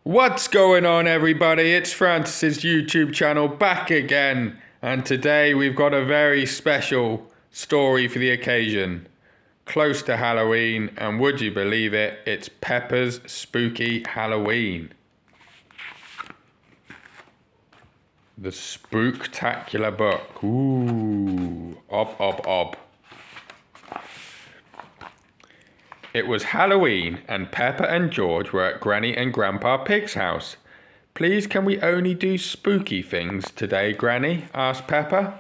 What's going on, everybody? It's Francis's YouTube channel back again, and today we've got a very special story for the occasion. Close to Halloween, and would you believe it, it's Peppa's Spooky Halloween. The Spooktacular book. Ooh, ob. It was Halloween, and Peppa and George were at Granny and Grandpa Pig's house. "Please, can we only do spooky things today, Granny?" asked Peppa.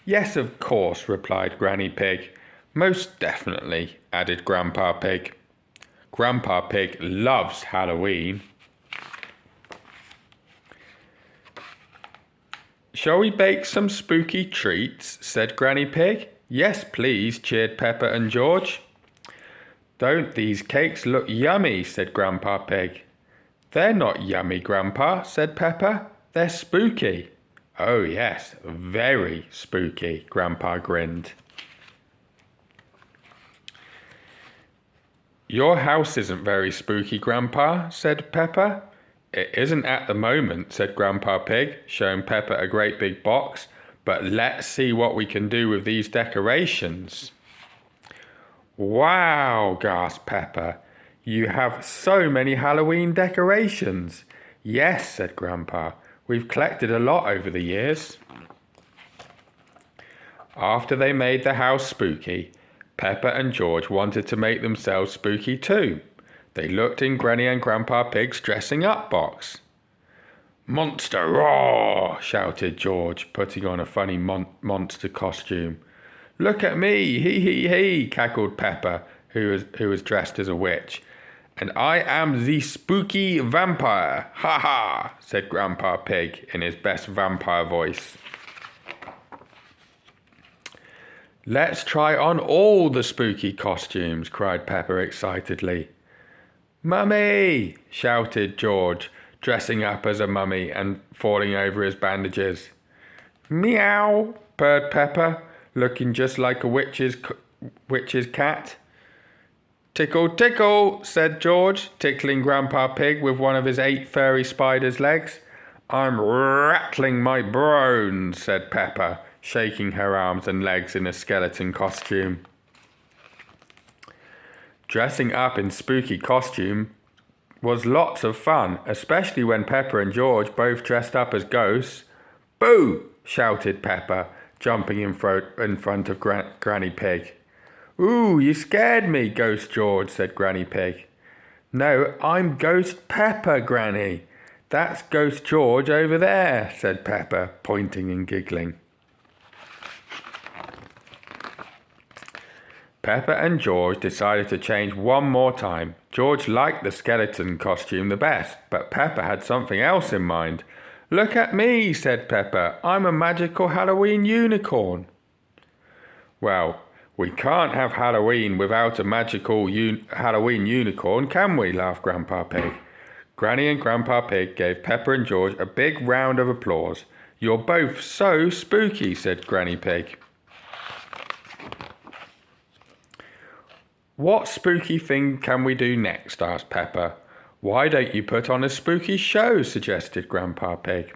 "Yes, of course," replied Granny Pig. "Most definitely," added Grandpa Pig. Grandpa Pig loves Halloween. "Shall we bake some spooky treats?" said Granny Pig. "Yes, please," cheered Peppa and George. "Don't these cakes look yummy?" said Grandpa Pig. "They're not yummy, Grandpa," said Peppa. "They're spooky." "Oh yes, very spooky," Grandpa grinned. "Your house isn't very spooky, Grandpa," said Peppa. "It isn't at the moment," said Grandpa Pig, showing Peppa a great big box. "But let's see what we can do with these decorations." "Wow," gasped Peppa. "You have so many Halloween decorations." "Yes," said Grandpa. "We've collected a lot over the years." After they made the house spooky, Peppa and George wanted to make themselves spooky too. They looked in Granny and Grandpa Pig's dressing up box. "Monster roar!" shouted George, putting on a funny monster costume. "Look at me, hee, cackled Peppa, who was dressed as a witch. "And I am the spooky vampire, ha ha," said Grandpa Pig in his best vampire voice. "Let's try on all the spooky costumes," cried Peppa excitedly. "Mummy!" shouted George, dressing up as a mummy and falling over his bandages. "Meow," purred Peppa, looking just like a witch's cat. "Tickle, tickle," said George, tickling Grandpa Pig with one of his 8 furry spider's legs. "I'm rattling my bones," said Peppa, shaking her arms and legs in a skeleton costume. Dressing up in spooky costume was lots of fun, especially when Peppa and George both dressed up as ghosts. "Boo!" shouted Peppa, jumping in front of Granny Pig. "Ooh, you scared me, Ghost George," said Granny Pig. "No, I'm Ghost Peppa, Granny. That's Ghost George over there," said Peppa, pointing and giggling. Peppa and George decided to change one more time. George liked the skeleton costume the best, but Peppa had something else in mind. "Look at me," said Peppa. "I'm a magical Halloween unicorn." "Well, we can't have Halloween without a magical Halloween unicorn, can we?" laughed Grandpa Pig. Granny and Grandpa Pig gave Peppa and George a big round of applause. "You're both so spooky," said Granny Pig. "What spooky thing can we do next?" asked Peppa. "Why don't you put on a spooky show?" suggested Grandpa Pig.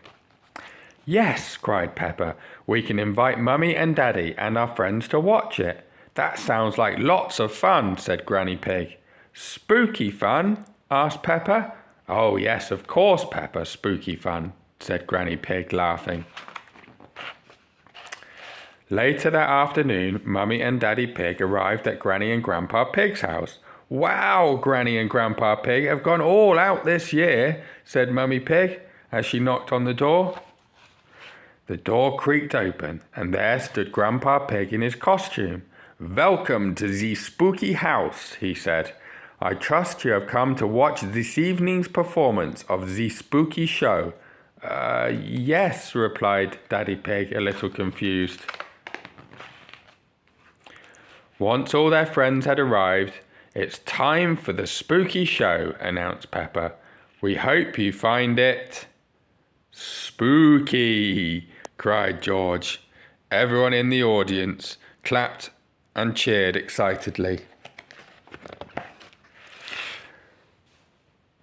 "Yes," cried Peppa. "We can invite Mummy and Daddy and our friends to watch it." "That sounds like lots of fun," said Granny Pig. "Spooky fun?" asked Peppa. "Oh yes, of course, Peppa, spooky fun," said Granny Pig, laughing. Later that afternoon, Mummy and Daddy Pig arrived at Granny and Grandpa Pig's house. "Wow, Granny and Grandpa Pig have gone all out this year," said Mummy Pig as she knocked on the door. The door creaked open, and there stood Grandpa Pig in his costume. "Welcome to the spooky house," he said. "I trust you have come to watch this evening's performance of the spooky show." Yes," replied Daddy Pig, a little confused. Once all their friends had arrived, "It's time for the spooky show," announced Peppa. "We hope you find it spooky," cried George. Everyone in the audience clapped and cheered excitedly.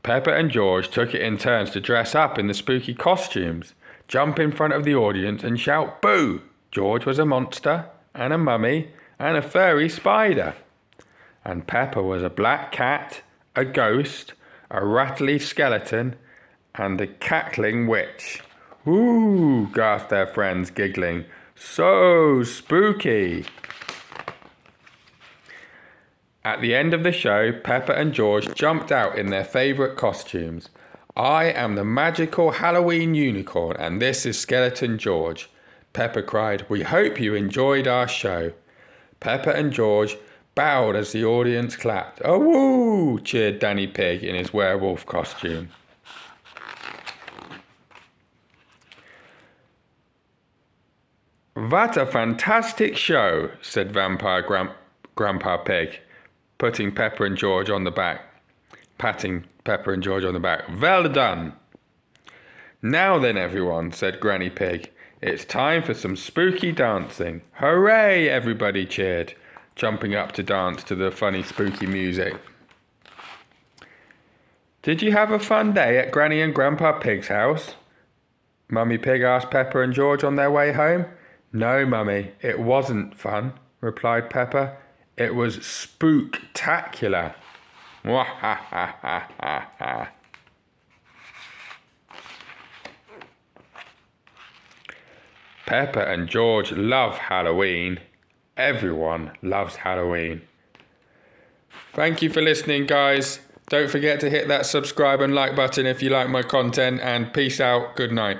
Peppa and George took it in turns to dress up in the spooky costumes, jump in front of the audience and shout boo. George was a monster and a mummy and a furry spider. And Peppa was a black cat, a ghost, a rattly skeleton, and a cackling witch. Ooh, gasped their friends, giggling. So spooky. At the end of the show, Peppa and George jumped out in their favourite costumes. I am the magical Halloween unicorn, and this is Skeleton George. Peppa cried, we hope you enjoyed our show. Peppa and George bowed as the audience clapped. Oh, woo! Cheered Danny Pig in his werewolf costume. What a fantastic show, said Vampire Grandpa Pig, patting Peppa and George on the back. Well done. Now then, everyone, said Granny Pig. It's time for some spooky dancing. Hooray, everybody cheered, jumping up to dance to the funny spooky music. Did you have a fun day at Granny and Grandpa Pig's house? Mummy Pig asked Peppa and George on their way home. No, Mummy, it wasn't fun, replied Peppa. It was spooktacular. Wah-ha-ha-ha-ha-ha. Peppa and George love Halloween. Everyone loves Halloween. Thank you for listening, guys. Don't forget to hit that subscribe and like button if you like my content, and peace out. Good night.